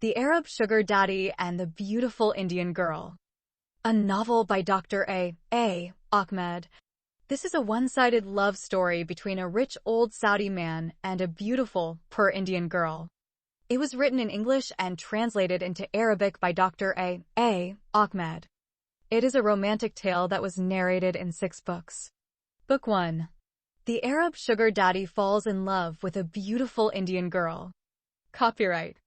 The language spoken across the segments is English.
The Arab Sugar Daddy and the Beautiful Indian Girl. A novel by Dr. A. Ahmed. This is a one-sided love story between a rich old Saudi man and a beautiful, poor Indian girl. It was written in English and translated into Arabic by Dr. A. Ahmed. It is a romantic tale that was narrated in 6 books. Book 1. The Arab Sugar Daddy falls in love with a beautiful Indian girl. Copyright.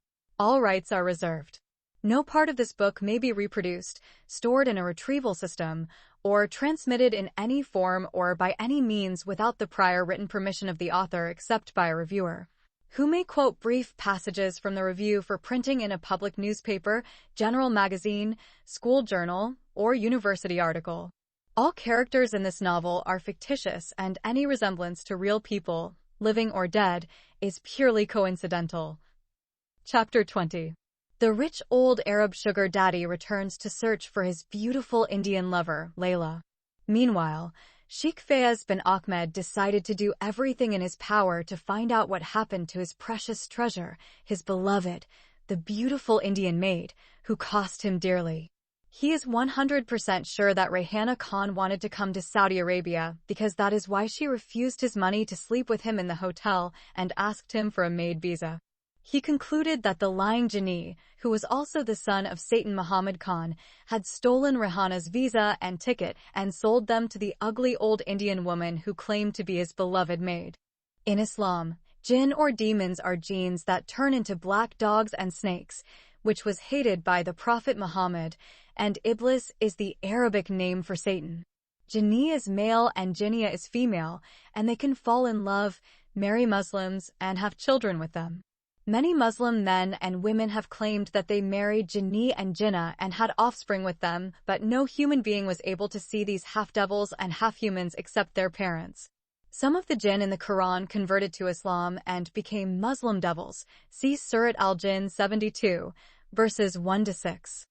All rights are reserved. No part of this book may be reproduced, stored in a retrieval system, or transmitted in any form or by any means without the prior written permission of the author except by a reviewer, who may quote brief passages from the review for printing in a public newspaper, general magazine, school journal, or university article. All characters in this novel are fictitious and any resemblance to real people, living or dead, is purely coincidental. Chapter 20. The rich old Arab sugar daddy returns to search for his beautiful Indian lover, Layla. Meanwhile, Sheikh Fayez bin Ahmed decided to do everything in his power to find out what happened to his precious treasure, his beloved, the beautiful Indian maid, who cost him dearly. He is 100% sure that Rayhana Khan wanted to come to Saudi Arabia because that is why she refused his money to sleep with him in the hotel and asked him for a maid visa. He concluded that the lying Jinni, who was also the son of Satan Muhammad Khan, had stolen Rayhana's visa and ticket and sold them to the ugly old Indian woman who claimed to be his beloved maid. In Islam, jinn or demons are genes that turn into black dogs and snakes, which was hated by the Prophet Muhammad, and Iblis is the Arabic name for Satan. Jinni is male and Jinniya is female, and they can fall in love, marry Muslims, and have children with them. Many Muslim men and women have claimed that they married Jinni and Jinnah and had offspring with them, but no human being was able to see these half-devils and half-humans except their parents. Some of the jinn in the Quran converted to Islam and became Muslim devils. See Surat al-Jinn 72, verses 1-6.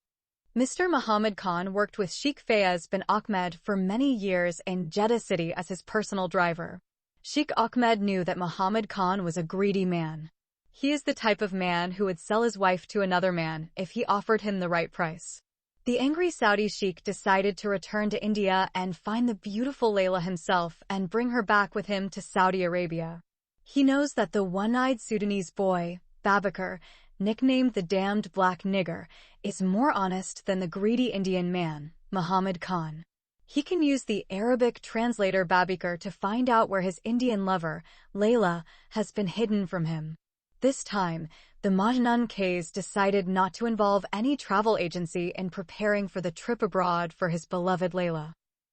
Mr. Muhammad Khan worked with Sheikh Fayez bin Ahmed for many years in Jeddah City as his personal driver. Sheikh Ahmed knew that Muhammad Khan was a greedy man. He is the type of man who would sell his wife to another man if he offered him the right price. The angry Saudi sheikh decided to return to India and find the beautiful Layla himself and bring her back with him to Saudi Arabia. He knows that the one-eyed Sudanese boy, Babakar, nicknamed the damned black nigger, is more honest than the greedy Indian man, Muhammad Khan. He can use the Arabic translator Babakar to find out where his Indian lover, Layla, has been hidden from him. This time, the Majnun Kays decided not to involve any travel agency in preparing for the trip abroad for his beloved Layla.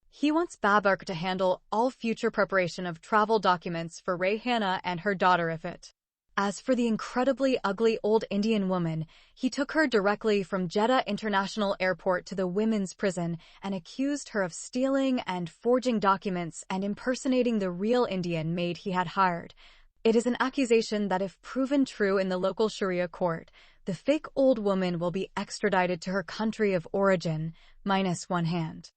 He wants Babakar to handle all future preparation of travel documents for Rayhana and her daughter Ifat. As for the incredibly ugly old Indian woman, he took her directly from Jeddah International Airport to the women's prison and accused her of stealing and forging documents and impersonating the real Indian maid he had hired. It is an accusation that if proven true in the local Sharia court, the fake old woman will be extradited to her country of origin, minus one hand.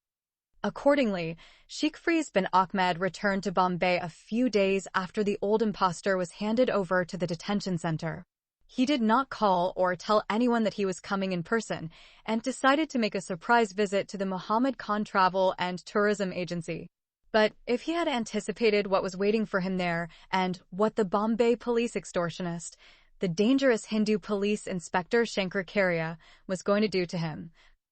Accordingly, Sheikh Fayez bin Ahmed returned to Bombay a few days after the old impostor was handed over to the detention center. He did not call or tell anyone that he was coming in person and decided to make a surprise visit to the Muhammad Khan Travel and Tourism Agency. But if he had anticipated what was waiting for him there and what the Bombay police extortionist, the dangerous Hindu police inspector Shankar Karia, was going to do to him,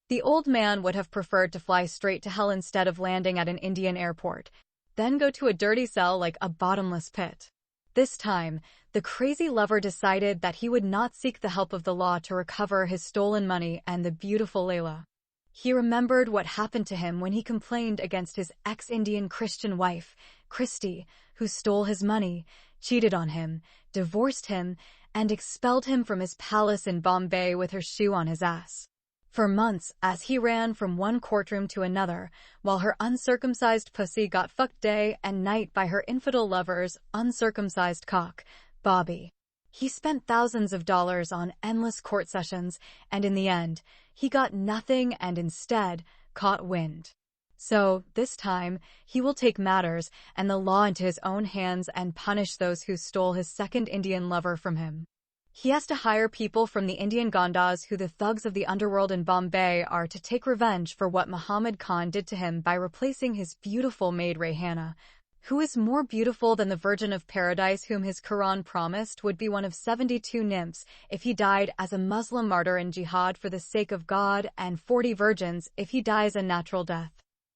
the old man would have preferred to fly straight to hell instead of landing at an Indian airport, then go to a dirty cell like a bottomless pit. This time, the crazy lover decided that he would not seek the help of the law to recover his stolen money and the beautiful Layla. He remembered what happened to him when he complained against his ex-Indian Christian wife, Christy, who stole his money, cheated on him, divorced him, and expelled him from his palace in Bombay with her shoe on his ass. For months, as he ran from one courtroom to another, while her uncircumcised pussy got fucked day and night by her infidel lover's uncircumcised cock, Bobby. He spent thousands of dollars on endless court sessions, and in the end, he got nothing and instead caught wind. So, this time, he will take matters and the law into his own hands and punish those who stole his second Indian lover from him. He has to hire people from the Indian Gondas, who the thugs of the underworld in Bombay are, to take revenge for what Muhammad Khan did to him by replacing his beautiful maid Rayhana, who is more beautiful than the Virgin of Paradise, whom his Quran promised would be one of 72 nymphs if he died as a Muslim martyr in jihad for the sake of God, and 40 virgins if he dies a natural death.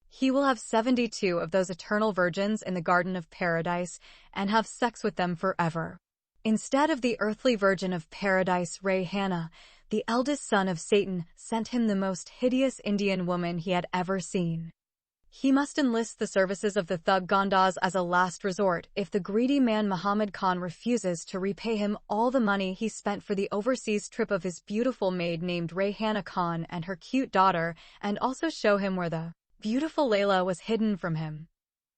He will have 72 of those eternal virgins in the Garden of Paradise and have sex with them forever. Instead of the earthly Virgin of Paradise, Rayhana, the eldest son of Satan, sent him the most hideous Indian woman he had ever seen. He must enlist the services of the thug Gondas as a last resort if the greedy man Muhammad Khan refuses to repay him all the money he spent for the overseas trip of his beautiful maid named Rayhana Khan and her cute daughter, and also show him where the beautiful Layla was hidden from him.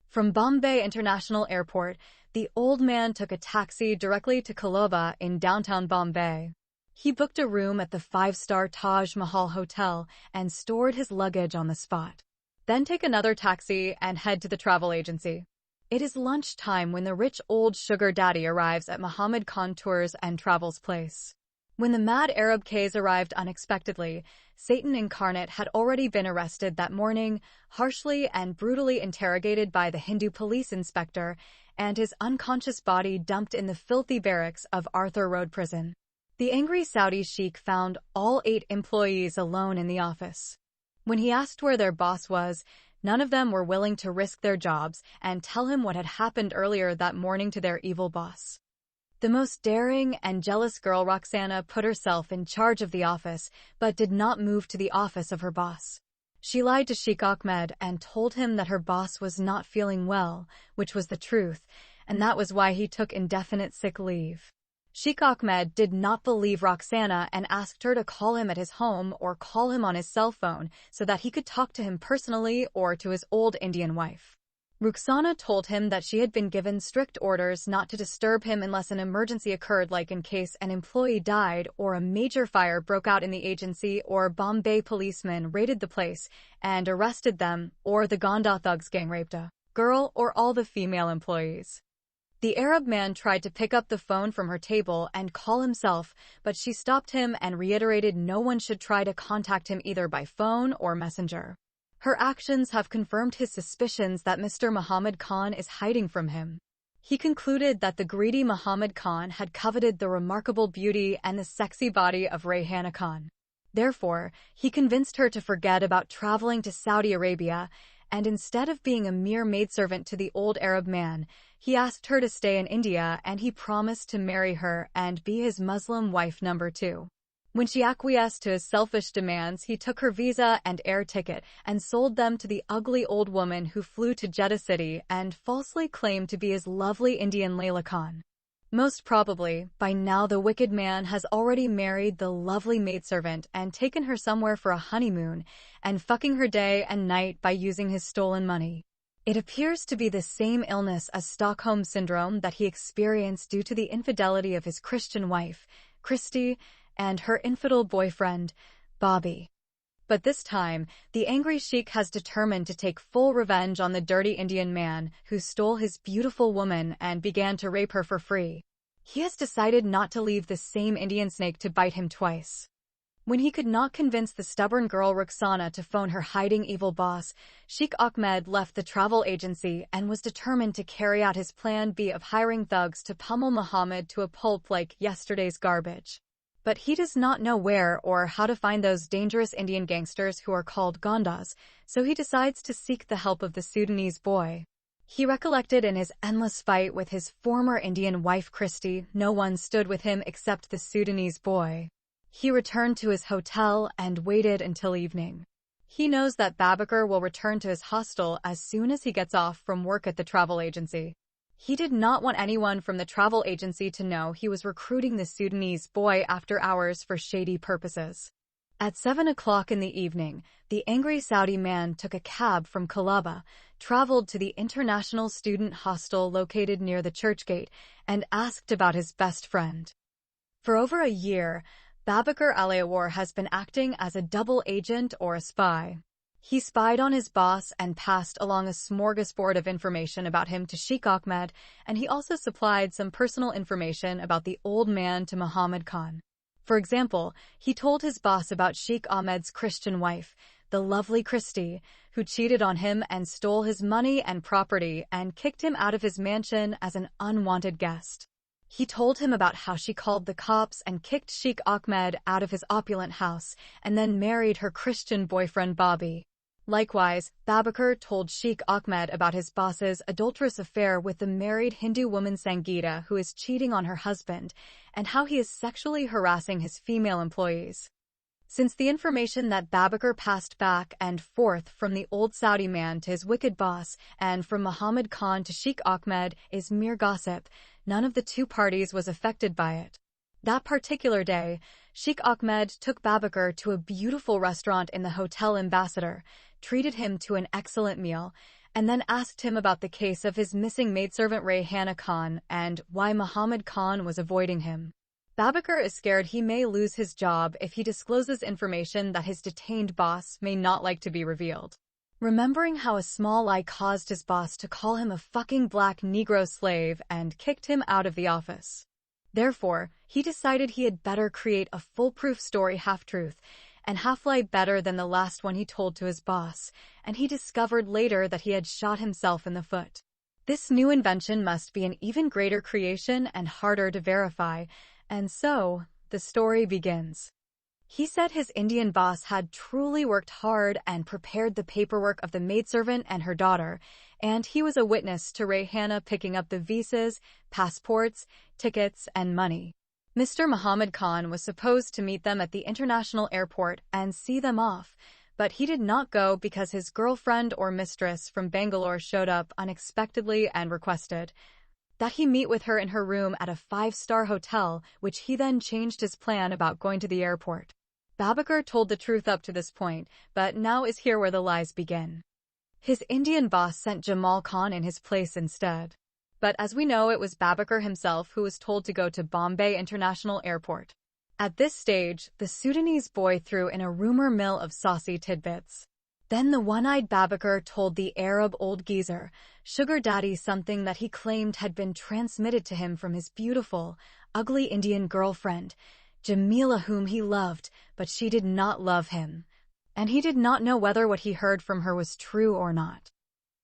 From Bombay International Airport, the old man took a taxi directly to Colaba in downtown Bombay. He booked a room at the 5-star Taj Mahal Hotel and stored his luggage on the spot. Then take another taxi and head to the travel agency. It is lunchtime when the rich old sugar daddy arrives at Muhammad Khan Tours and Travels place. When the mad Arab K's arrived unexpectedly, Satan incarnate had already been arrested that morning, harshly and brutally interrogated by the Hindu police inspector, and his unconscious body dumped in the filthy barracks of Arthur Road Prison. The angry Saudi sheikh found all 8 employees alone in the office. When he asked where their boss was, none of them were willing to risk their jobs and tell him what had happened earlier that morning to their evil boss. The most daring and jealous girl, Roxana, put herself in charge of the office, but did not move to the office of her boss. She lied to Sheikh Ahmed and told him that her boss was not feeling well, which was the truth, and that was why he took indefinite sick leave. Sheikh Ahmed did not believe Roxana and asked her to call him at his home or call him on his cell phone so that he could talk to him personally or to his old Indian wife. Roxana told him that she had been given strict orders not to disturb him unless an emergency occurred, like in case an employee died or a major fire broke out in the agency or Bombay policemen raided the place and arrested them, or the Gonda thugs gang raped a girl or all the female employees. The Arab man tried to pick up the phone from her table and call himself, but she stopped him and reiterated no one should try to contact him either by phone or messenger. Her actions have confirmed his suspicions that Mr. Muhammad Khan is hiding from him. He concluded that the greedy Muhammad Khan had coveted the remarkable beauty and the sexy body of Rayhana Khan. Therefore, he convinced her to forget about traveling to Saudi Arabia, and instead of being a mere maidservant to the old Arab man, he asked her to stay in India, and he promised to marry her and be his Muslim wife number 2. When she acquiesced to his selfish demands, he took her visa and air ticket and sold them to the ugly old woman who flew to Jeddah City and falsely claimed to be his lovely Indian Layla Khan. Most probably, by now the wicked man has already married the lovely maidservant and taken her somewhere for a honeymoon and fucking her day and night by using his stolen money. It appears to be the same illness as Stockholm Syndrome that he experienced due to the infidelity of his Christian wife, Christy, and her infidel boyfriend, Bobby. But this time, the angry sheikh has determined to take full revenge on the dirty Indian man who stole his beautiful woman and began to rape her for free. He has decided not to leave the same Indian snake to bite him twice. When he could not convince the stubborn girl Roxana to phone her hiding evil boss, Sheikh Ahmed left the travel agency and was determined to carry out his plan B of hiring thugs to pummel Muhammad to a pulp like yesterday's garbage. But he does not know where or how to find those dangerous Indian gangsters who are called Gondas, so he decides to seek the help of the Sudanese boy. He recollected in his endless fight with his former Indian wife Christy, no one stood with him except the Sudanese boy. He returned to his hotel and waited until evening. He knows that Babakar will return to his hostel as soon as he gets off from work at the travel agency. He did not want anyone from the travel agency to know he was recruiting the Sudanese boy after hours for shady purposes. At 7 o'clock in the evening, the angry Saudi man took a cab from Colaba, traveled to the International Student Hostel located near the church gate, and asked about his best friend. For over a year, Babakar Aliawar has been acting as a double agent or a spy. He spied on his boss and passed along a smorgasbord of information about him to Sheikh Ahmed, and he also supplied some personal information about the old man to Muhammad Khan. For example, he told his boss about Sheikh Ahmed's Christian wife, the lovely Christy, who cheated on him and stole his money and property and kicked him out of his mansion as an unwanted guest. He told him about how she called the cops and kicked Sheikh Ahmed out of his opulent house and then married her Christian boyfriend Bobby. Likewise, Babakar told Sheikh Ahmed about his boss's adulterous affair with the married Hindu woman Sangeeta, who is cheating on her husband, and how he is sexually harassing his female employees. Since the information that Babakar passed back and forth from the old Saudi man to his wicked boss and from Muhammad Khan to Sheikh Ahmed is mere gossip, none of the two parties was affected by it. That particular day, Sheikh Ahmed took Babakar to a beautiful restaurant in the Hotel Ambassador, treated him to an excellent meal, and then asked him about the case of his missing maidservant Rayhana Khan and why Muhammad Khan was avoiding him. Babakar is scared he may lose his job if he discloses information that his detained boss may not like to be revealed. Remembering how a small lie caused his boss to call him a fucking black Negro slave and kicked him out of the office. Therefore, he decided he had better create a foolproof story half-truth and half-lie better than the last one he told to his boss, and he discovered later that he had shot himself in the foot. This new invention must be an even greater creation and harder to verify, and so, the story begins. He said his Indian boss had truly worked hard and prepared the paperwork of the maidservant and her daughter, and he was a witness to Rayhana picking up the visas, passports, tickets, and money. Mr. Muhammad Khan was supposed to meet them at the international airport and see them off, but he did not go because his girlfriend or mistress from Bangalore showed up unexpectedly and requested that he meet with her in her room at a 5-star hotel, which he then changed his plan about going to the airport. Babakar told the truth up to this point, but now is here where the lies begin. His Indian boss sent Jamal Khan in his place instead. But as we know, it was Babakar himself who was told to go to Bombay International Airport. At this stage, the Sudanese boy threw in a rumor mill of saucy tidbits. Then the one-eyed Babakar told the Arab old geezer, Sugar Daddy, something that he claimed had been transmitted to him from his beautiful, ugly Indian girlfriend, Jamila, whom he loved, but she did not love him. And he did not know whether what he heard from her was true or not.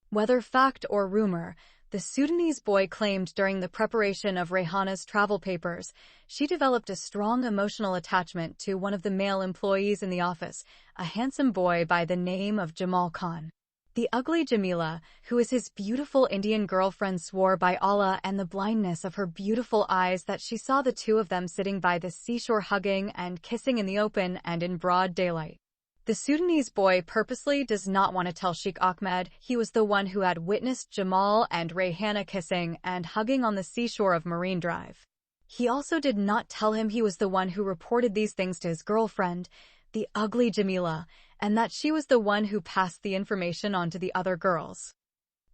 Whether fact or rumor, the Sudanese boy claimed during the preparation of Rayhana's travel papers, she developed a strong emotional attachment to one of the male employees in the office, a handsome boy by the name of Jamal Khan. The ugly Jamila, who is his beautiful Indian girlfriend, swore by Allah and the blindness of her beautiful eyes that she saw the two of them sitting by the seashore hugging and kissing in the open and in broad daylight. The Sudanese boy purposely does not want to tell Sheikh Ahmed he was the one who had witnessed Jamal and Rayhana kissing and hugging on the seashore of Marine Drive. He also did not tell him he was the one who reported these things to his girlfriend, the ugly Jamila, and that she was the one who passed the information on to the other girls.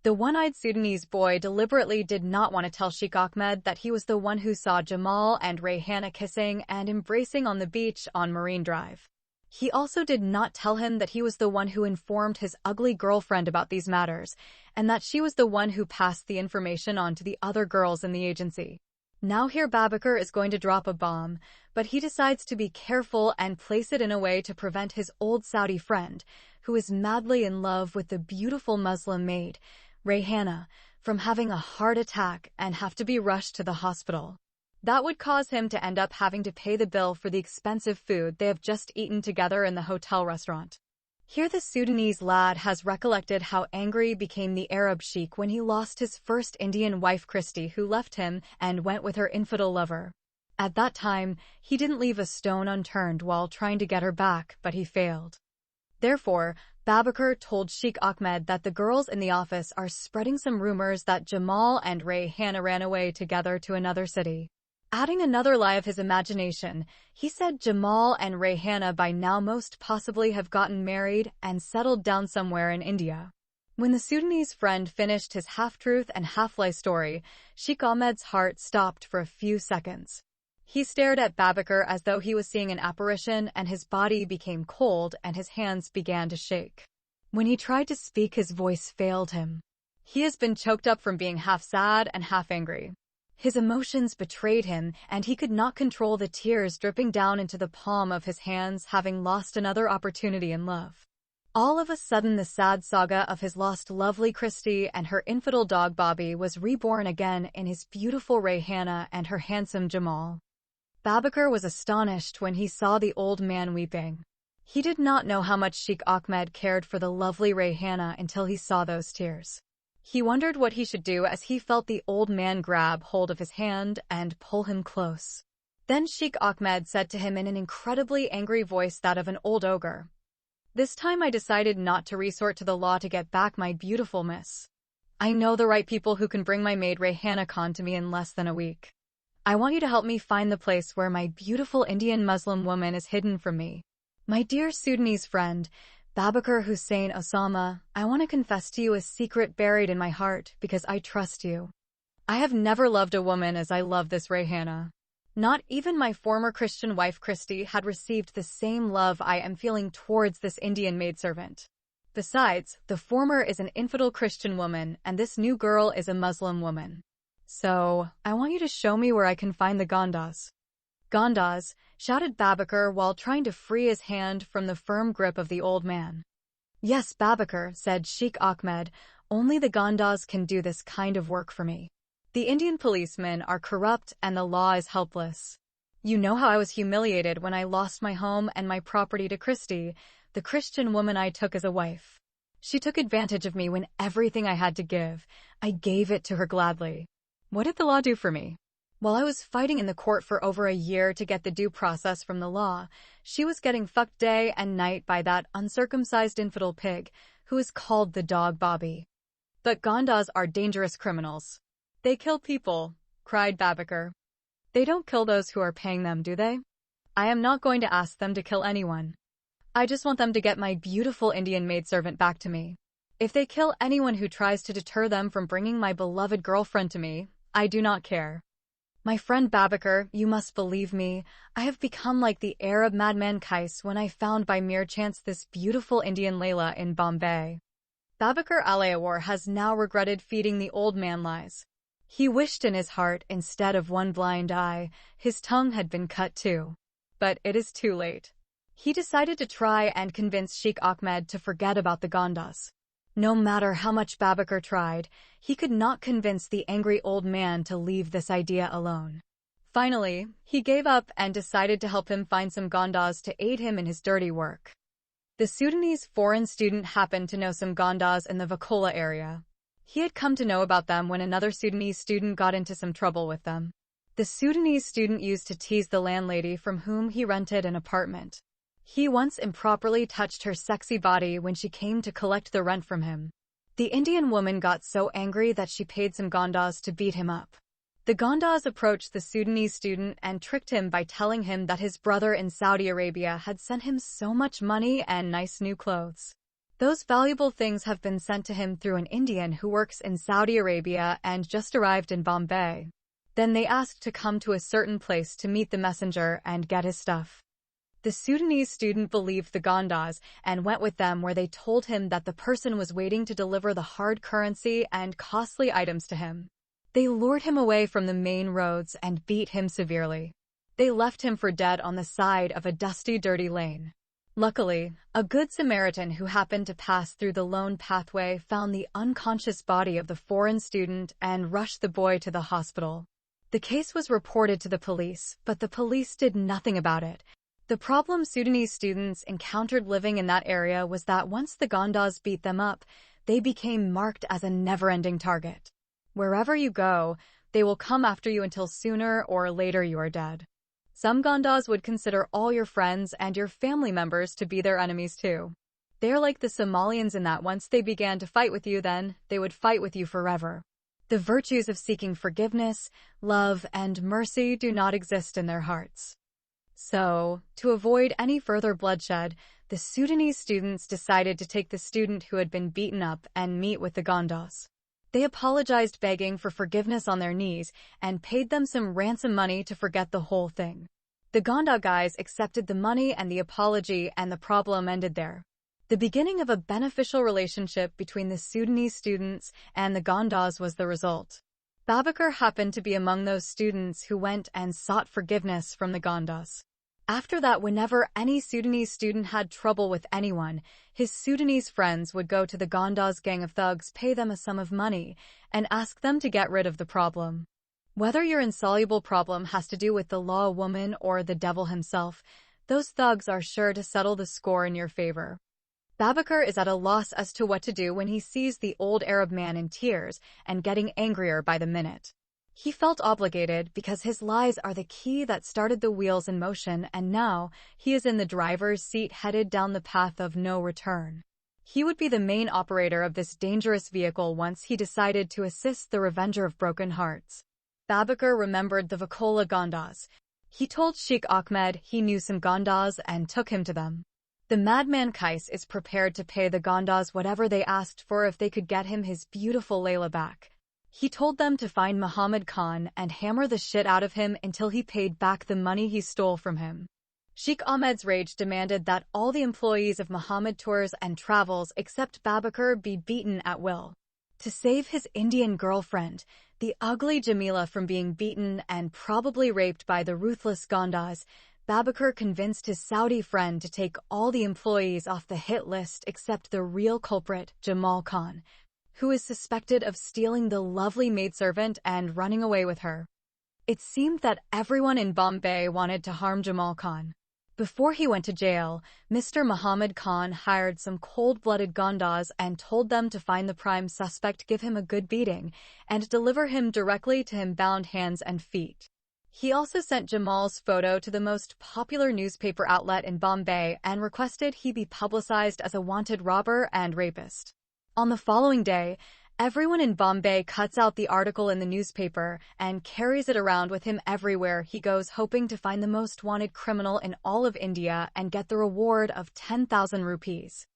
The one-eyed Sudanese boy deliberately did not want to tell Sheikh Ahmed that he was the one who saw Jamal and Rayhana kissing and embracing on the beach on Marine Drive. He also did not tell him that he was the one who informed his ugly girlfriend about these matters, and that she was the one who passed the information on to the other girls in the agency. Now here Babakar is going to drop a bomb, but he decides to be careful and place it in a way to prevent his old Saudi friend, who is madly in love with the beautiful Muslim maid, Rayhana, from having a heart attack and have to be rushed to the hospital. That would cause him to end up having to pay the bill for the expensive food they have just eaten together in the hotel restaurant. Here the Sudanese lad has recollected how angry became the Arab sheikh when he lost his first Indian wife Christy, who left him and went with her infidel lover. At that time, he didn't leave a stone unturned while trying to get her back, but he failed. Therefore, Babakar told Sheikh Ahmed that the girls in the office are spreading some rumors that Jamal and Rayhana ran away together to another city. Adding another lie of his imagination, he said Jamal and Rayhana by now most possibly have gotten married and settled down somewhere in India. When the Sudanese friend finished his half-truth and half-lie story, Sheikh Ahmed's heart stopped for a few seconds. He stared at Babakar as though he was seeing an apparition, and his body became cold and his hands began to shake. When he tried to speak, his voice failed him. He has been choked up from being half sad and half angry. His emotions betrayed him, and he could not control the tears dripping down into the palm of his hands, having lost another opportunity in love. All of a sudden, the sad saga of his lost lovely Christy and her infidel dog Bobby was reborn again in his beautiful Rayhana and her handsome Jamal. Babakar was astonished when he saw the old man weeping. He did not know how much Sheikh Ahmed cared for the lovely Rayhana until he saw those tears. He wondered what he should do as he felt the old man grab hold of his hand and pull him close. Then Sheikh Ahmed said to him in an incredibly angry voice, that of an old ogre, "This time I decided not to resort to the law to get back my beautiful miss. I know the right people who can bring my maid Rayhana Khan to me in less than a week. I want you to help me find the place where my beautiful Indian Muslim woman is hidden from me. My dear Sudanese friend, Babakar Hussain Osama, I want to confess to you a secret buried in my heart because I trust you. I have never loved a woman as I love this Rayhana. Not even my former Christian wife Christy had received the same love I am feeling towards this Indian maidservant. Besides, the former is an infidel Christian woman and this new girl is a Muslim woman. So, I want you to show me where I can find the Gandas." "Gandas," shouted Babakar while trying to free his hand from the firm grip of the old man. "Yes, Babakar," said Sheikh Ahmed, "only the Gandas can do this kind of work for me. The Indian policemen are corrupt and the law is helpless. You know how I was humiliated when I lost my home and my property to Christy, the Christian woman I took as a wife. She took advantage of me when everything I had to give, I gave it to her gladly. What did the law do for me? While I was fighting in the court for over a year to get the due process from the law, she was getting fucked day and night by that uncircumcised infidel pig, who is called the dog Bobby. But Gandas are dangerous criminals. They kill people," cried Babakar. "They don't kill those who are paying them, do they? I am not going to ask them to kill anyone. I just want them to get my beautiful Indian maidservant back to me. If they kill anyone who tries to deter them from bringing my beloved girlfriend to me, I do not care. My friend Babakar, you must believe me, I have become like the Arab madman Kais when I found by mere chance this beautiful Indian Layla in Bombay." Babakar Alayawar has now regretted feeding the old man lies. He wished in his heart, instead of one blind eye, his tongue had been cut too. But it is too late. He decided to try and convince Sheikh Ahmed to forget about the Gandas. No matter how much Babakar tried, he could not convince the angry old man to leave this idea alone. Finally, he gave up and decided to help him find some Gandas to aid him in his dirty work. The Sudanese foreign student happened to know some Gandas in the Vakola area. He had come to know about them when another Sudanese student got into some trouble with them. The Sudanese student used to tease the landlady from whom he rented an apartment. He once improperly touched her sexy body when she came to collect the rent from him. The Indian woman got so angry that she paid some Gandas to beat him up. The Gandas approached the Sudanese student and tricked him by telling him that his brother in Saudi Arabia had sent him so much money and nice new clothes. Those valuable things have been sent to him through an Indian who works in Saudi Arabia and just arrived in Bombay. Then they asked to come to a certain place to meet the messenger and get his stuff. The Sudanese student believed the Gandas and went with them, where they told him that the person was waiting to deliver the hard currency and costly items to him. They lured him away from the main roads and beat him severely. They left him for dead on the side of a dusty, dirty lane. Luckily, a good Samaritan who happened to pass through the lone pathway found the unconscious body of the foreign student and rushed the boy to the hospital. The case was reported to the police, but the police did nothing about it. The problem Sudanese students encountered living in that area was that once the Gandas beat them up, they became marked as a never-ending target. Wherever you go, they will come after you until sooner or later you are dead. Some Gandas would consider all your friends and your family members to be their enemies too. They're like the Somalians in that once they began to fight with you, then they would fight with you forever. The virtues of seeking forgiveness, love, and mercy do not exist in their hearts. So, to avoid any further bloodshed, the Sudanese students decided to take the student who had been beaten up and meet with the Gandas. They apologized, begging for forgiveness on their knees, and paid them some ransom money to forget the whole thing. The Ganda guys accepted the money and the apology, and the problem ended there. The beginning of a beneficial relationship between the Sudanese students and the Gondas was the result. Babakar happened to be among those students who went and sought forgiveness from the Gondas. After that, whenever any Sudanese student had trouble with anyone, his Sudanese friends would go to the Gondas gang of thugs, pay them a sum of money, and ask them to get rid of the problem. Whether your insoluble problem has to do with the law, woman, or the devil himself, those thugs are sure to settle the score in your favor. Babakar is at a loss as to what to do when he sees the old Arab man in tears and getting angrier by the minute. He felt obligated because his lies are the key that started the wheels in motion, and now he is in the driver's seat headed down the path of no return. He would be the main operator of this dangerous vehicle once he decided to assist the Revenger of Broken Hearts. Babakar remembered the Vakola Gondas. He told Sheikh Ahmed he knew some Gondas and took him to them. The madman Kais is prepared to pay the Gondas whatever they asked for if they could get him his beautiful Layla back. He told them to find Muhammad Khan and hammer the shit out of him until he paid back the money he stole from him. Sheikh Ahmed's rage demanded that all the employees of Muhammad Tours and Travels except Babakar be beaten at will. To save his Indian girlfriend, the ugly Jamila, from being beaten and probably raped by the ruthless Gondas, Babakar convinced his Saudi friend to take all the employees off the hit list except the real culprit, Jamal Khan, who is suspected of stealing the lovely maidservant and running away with her. It seemed that everyone in Bombay wanted to harm Jamal Khan. Before he went to jail, Mr. Muhammad Khan hired some cold-blooded Gondas and told them to find the prime suspect, give him a good beating, and deliver him directly to him bound hands and feet. He also sent Jamal's photo to the most popular newspaper outlet in Bombay and requested he be publicized as a wanted robber and rapist. On the following day, everyone in Bombay cuts out the article in the newspaper and carries it around with him everywhere he goes, hoping to find the most wanted criminal in all of India and get the reward of 10,000 rupees.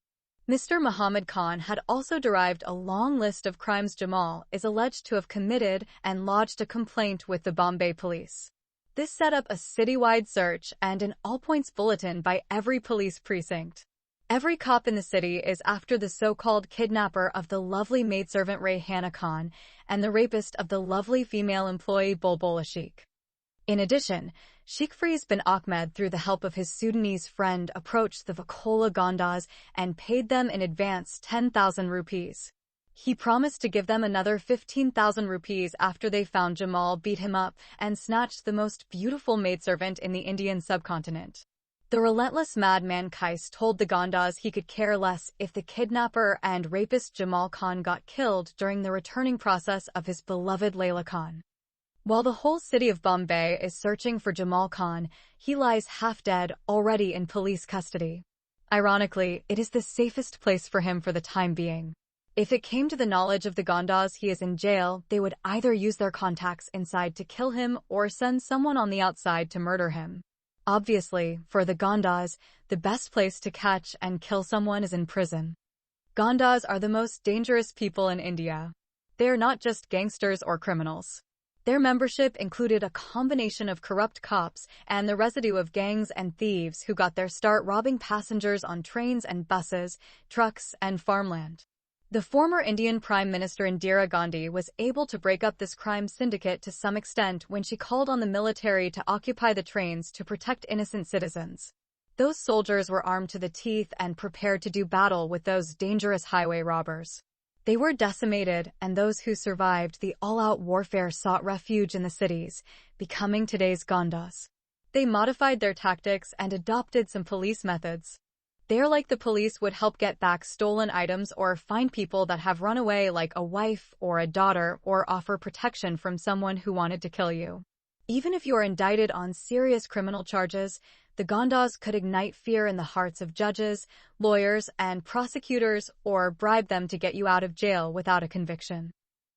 Mr. Muhammad Khan had also derived a long list of crimes Jamal is alleged to have committed and lodged a complaint with the Bombay police. This set up a citywide search and an all-points bulletin by every police precinct. Every cop in the city is after the so-called kidnapper of the lovely maidservant Rayhana Khan and the rapist of the lovely female employee Bulbul Sheikh. In addition, Sheikh Faiz bin Ahmed, through the help of his Sudanese friend, approached the Vakola Gondas and paid them in advance 10,000 rupees. He promised to give them another 15,000 rupees after they found Jamal, beat him up, and snatched the most beautiful maidservant in the Indian subcontinent. The relentless madman Kais told the Gondas he could care less if the kidnapper and rapist Jamal Khan got killed during the returning process of his beloved Layla Khan. While the whole city of Bombay is searching for Jamal Khan, he lies half dead, already in police custody. Ironically, it is the safest place for him for the time being. If it came to the knowledge of the Gondas he is in jail, they would either use their contacts inside to kill him or send someone on the outside to murder him. Obviously, for the Gondas, the best place to catch and kill someone is in prison. Gondas are the most dangerous people in India. They are not just gangsters or criminals. Their membership included a combination of corrupt cops and the residue of gangs and thieves who got their start robbing passengers on trains and buses, trucks, and farmland. The former Indian Prime Minister Indira Gandhi was able to break up this crime syndicate to some extent when she called on the military to occupy the trains to protect innocent citizens. Those soldiers were armed to the teeth and prepared to do battle with those dangerous highway robbers. They were decimated, and those who survived the all-out warfare sought refuge in the cities, becoming today's Gondas. They modified their tactics and adopted some police methods. They're like the police would help get back stolen items or find people that have run away, like a wife or a daughter, or offer protection from someone who wanted to kill you. Even if you are indicted on serious criminal charges, the Gondas could ignite fear in the hearts of judges, lawyers, and prosecutors, or bribe them to get you out of jail without a conviction.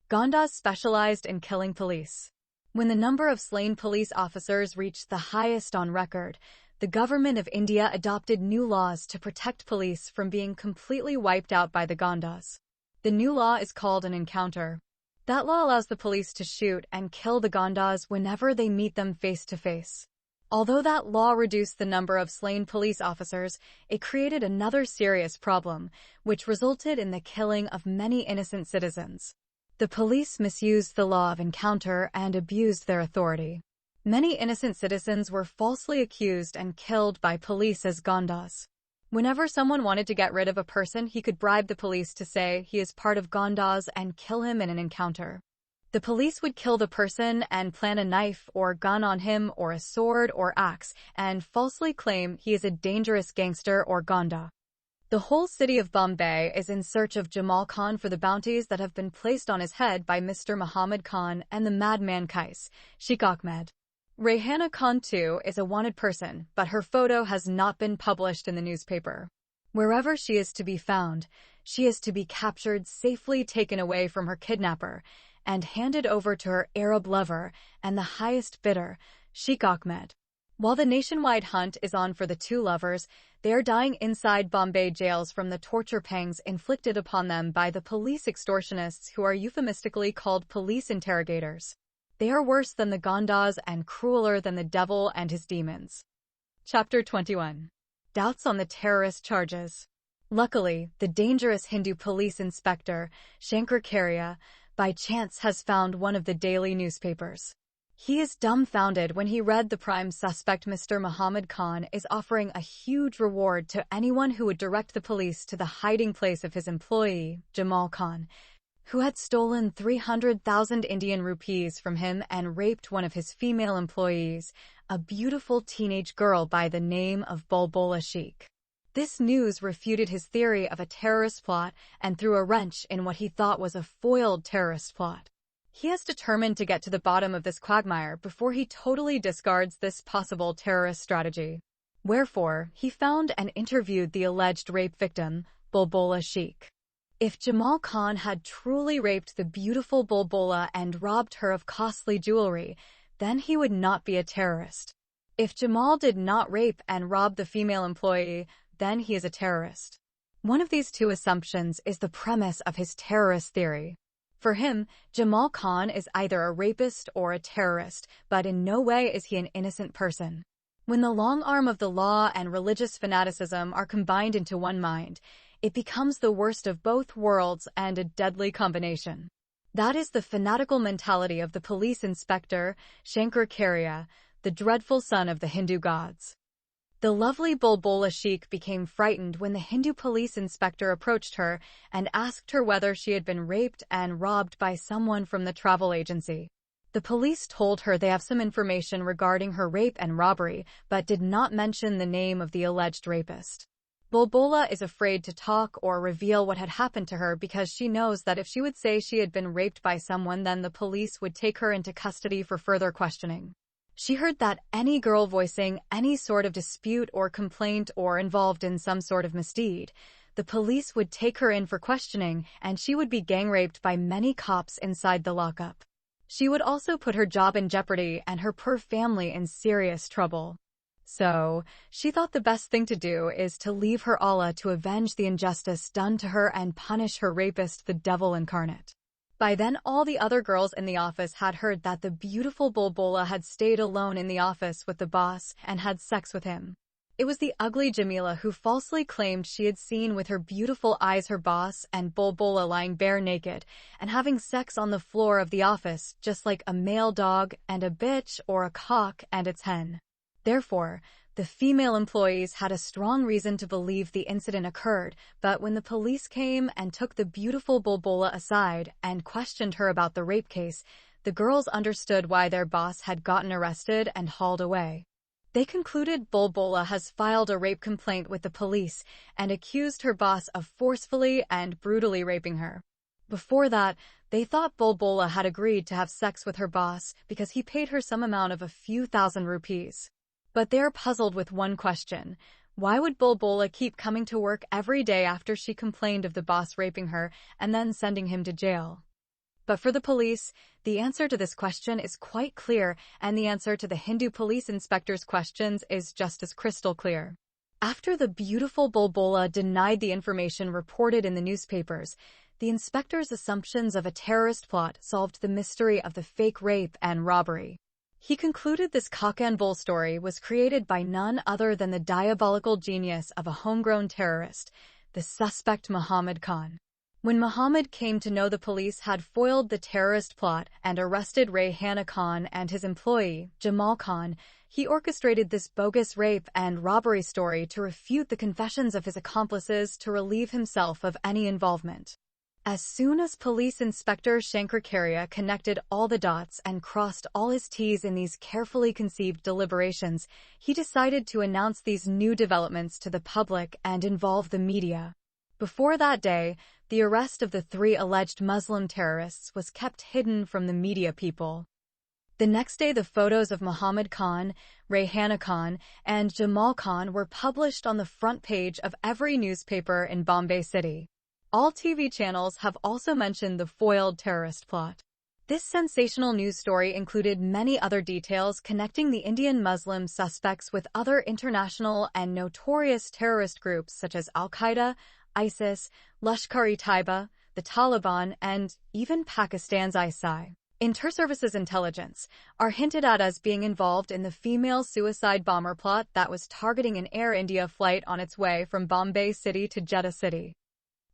Gondas specialized in killing police. When the number of slain police officers reached the highest on record, the government of India adopted new laws to protect police from being completely wiped out by the Gondas. The new law is called an encounter. That law allows the police to shoot and kill the Gondas whenever they meet them face to face. Although that law reduced the number of slain police officers, it created another serious problem, which resulted in the killing of many innocent citizens. The police misused the law of encounter and abused their authority. Many innocent citizens were falsely accused and killed by police as Gondas. Whenever someone wanted to get rid of a person, he could bribe the police to say he is part of Gondas and kill him in an encounter. The police would kill the person and plant a knife or gun on him or a sword or axe and falsely claim he is a dangerous gangster or Gonda. The whole city of Bombay is in search of Jamal Khan for the bounties that have been placed on his head by Mr. Muhammad Khan and the madman Qais, Sheikh Ahmed. Rayhana Khan too is a wanted person, but her photo has not been published in the newspaper. Wherever she is to be found, she is to be captured, safely taken away from her kidnapper, and handed over to her Arab lover and the highest bidder, Sheikh Ahmed. While the nationwide hunt is on for the two lovers, they are dying inside Bombay jails from the torture pangs inflicted upon them by the police extortionists who are euphemistically called police interrogators. They are worse than the Gondas and crueler than the devil and his demons. Chapter 21. Doubts on the terrorist charges. Luckily, the dangerous Hindu police inspector, Shankar Karia, by chance has found one of the daily newspapers. He is dumbfounded when he read the prime suspect Mr. Muhammad Khan is offering a huge reward to anyone who would direct the police to the hiding place of his employee, Jamal Khan, who had stolen 300,000 Indian rupees from him and raped one of his female employees, a beautiful teenage girl by the name of Bulbula Sheikh. This news refuted his theory of a terrorist plot and threw a wrench in what he thought was a foiled terrorist plot. He is determined to get to the bottom of this quagmire before he totally discards this possible terrorist strategy. Wherefore, he found and interviewed the alleged rape victim, Bulbula Sheikh. If Jamal Khan had truly raped the beautiful Bulbula and robbed her of costly jewelry, then he would not be a terrorist. If Jamal did not rape and rob the female employee, then he is a terrorist. One of these two assumptions is the premise of his terrorist theory. For him, Jamal Khan is either a rapist or a terrorist, but in no way is he an innocent person. When the long arm of the law and religious fanaticism are combined into one mind, it becomes the worst of both worlds and a deadly combination. That is the fanatical mentality of the police inspector, Shankar Karia, the dreadful son of the Hindu gods. The lovely Bulbula Sheikh became frightened when the Hindu police inspector approached her and asked her whether she had been raped and robbed by someone from the travel agency. The police told her they have some information regarding her rape and robbery, but did not mention the name of the alleged rapist. Bulbula is afraid to talk or reveal what had happened to her because she knows that if she would say she had been raped by someone, then the police would take her into custody for further questioning. She heard that any girl voicing any sort of dispute or complaint or involved in some sort of misdeed, the police would take her in for questioning and she would be gang raped by many cops inside the lockup. She would also put her job in jeopardy and her poor family in serious trouble. So, she thought the best thing to do is to leave her Allah to avenge the injustice done to her and punish her rapist, the devil incarnate. By then all the other girls in the office had heard that the beautiful Bulbula had stayed alone in the office with the boss and had sex with him. It was the ugly Jamila who falsely claimed she had seen with her beautiful eyes her boss and Bulbula lying bare naked and having sex on the floor of the office just like a male dog and a bitch or a cock and its hen. Therefore, the female employees had a strong reason to believe the incident occurred, but when the police came and took the beautiful Bulbula aside and questioned her about the rape case, the girls understood why their boss had gotten arrested and hauled away. They concluded Bulbula has filed a rape complaint with the police and accused her boss of forcefully and brutally raping her. Before that, they thought Bulbula had agreed to have sex with her boss because he paid her some amount of a few thousand rupees. But they're puzzled with one question. Why would Bulbula keep coming to work every day after she complained of the boss raping her and then sending him to jail? But for the police, the answer to this question is quite clear, and the answer to the Hindu police inspector's questions is just as crystal clear. After the beautiful Bulbula denied the information reported in the newspapers, the inspector's assumptions of a terrorist plot solved the mystery of the fake rape and robbery. He concluded this cock-and-bull story was created by none other than the diabolical genius of a homegrown terrorist, the suspect Muhammad Khan. When Muhammad came to know the police had foiled the terrorist plot and arrested Rayhana Khan and his employee, Jamal Khan, he orchestrated this bogus rape and robbery story to refute the confessions of his accomplices to relieve himself of any involvement. As soon as Police Inspector Shankaracharya connected all the dots and crossed all his T's in these carefully conceived deliberations, he decided to announce these new developments to the public and involve the media. Before that day, the arrest of the 3 alleged Muslim terrorists was kept hidden from the media people. The next day, the photos of Muhammad Khan, Rayhana Khan, and Jamal Khan were published on the front page of every newspaper in Bombay City. All TV channels have also mentioned the foiled terrorist plot. This sensational news story included many other details connecting the Indian Muslim suspects with other international and notorious terrorist groups such as Al-Qaeda, ISIS, Lashkar-e-Taiba, the Taliban, and even Pakistan's ISI. Inter-services intelligence are hinted at as being involved in the female suicide bomber plot that was targeting an Air India flight on its way from Bombay City to Jeddah City.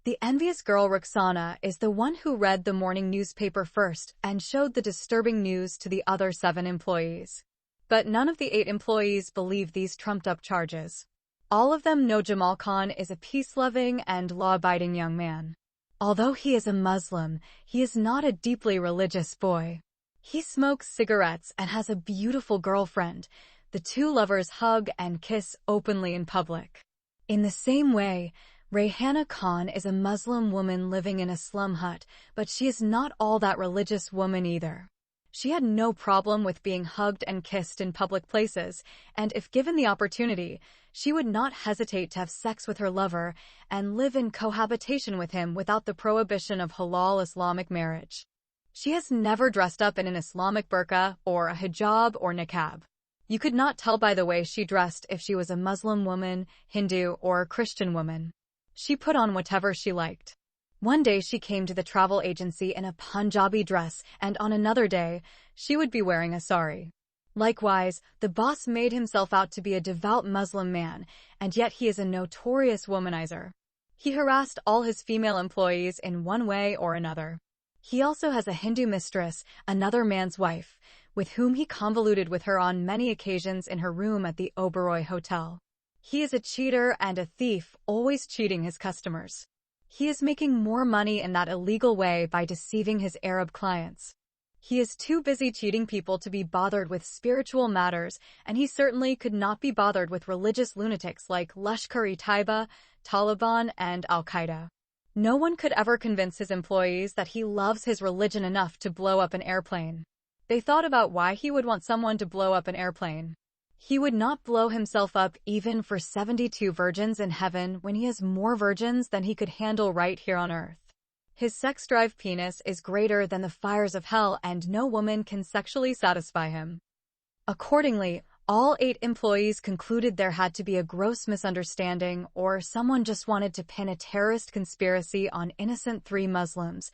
The envious girl Roxana is the one who read the morning newspaper first and showed the disturbing news to the other 7 employees. But none of the 8 employees believe these trumped-up charges. All of them know Jamal Khan is a peace-loving and law-abiding young man. Although he is a Muslim, he is not a deeply religious boy. He smokes cigarettes and has a beautiful girlfriend. The 2 lovers hug and kiss openly in public. In the same way, Rayhana Khan is a Muslim woman living in a slum hut, but she is not all that religious woman either. She had no problem with being hugged and kissed in public places, and if given the opportunity, she would not hesitate to have sex with her lover and live in cohabitation with him without the prohibition of halal Islamic marriage. She has never dressed up in an Islamic burqa or a hijab or niqab. You could not tell by the way she dressed if she was a Muslim woman, Hindu, or a Christian woman. She put on whatever she liked. One day she came to the travel agency in a Punjabi dress, and on another day, she would be wearing a sari. Likewise, the boss made himself out to be a devout Muslim man, and yet he is a notorious womanizer. He harassed all his female employees in one way or another. He also has a Hindu mistress, another man's wife, with whom he convoluted with her on many occasions in her room at the Oberoi Hotel. He is a cheater and a thief, always cheating his customers. He is making more money in that illegal way by deceiving his Arab clients. He is too busy cheating people to be bothered with spiritual matters, and he certainly could not be bothered with religious lunatics like Lashkar-e-Taiba, Taliban, and Al-Qaeda. No one could ever convince his employees that he loves his religion enough to blow up an airplane. They thought about why he would want someone to blow up an airplane. He would not blow himself up even for 72 virgins in heaven when he has more virgins than he could handle right here on earth. His sex-drive penis is greater than the fires of hell, and no woman can sexually satisfy him. Accordingly, all 8 employees concluded there had to be a gross misunderstanding, or someone just wanted to pin a terrorist conspiracy on innocent 3 Muslims.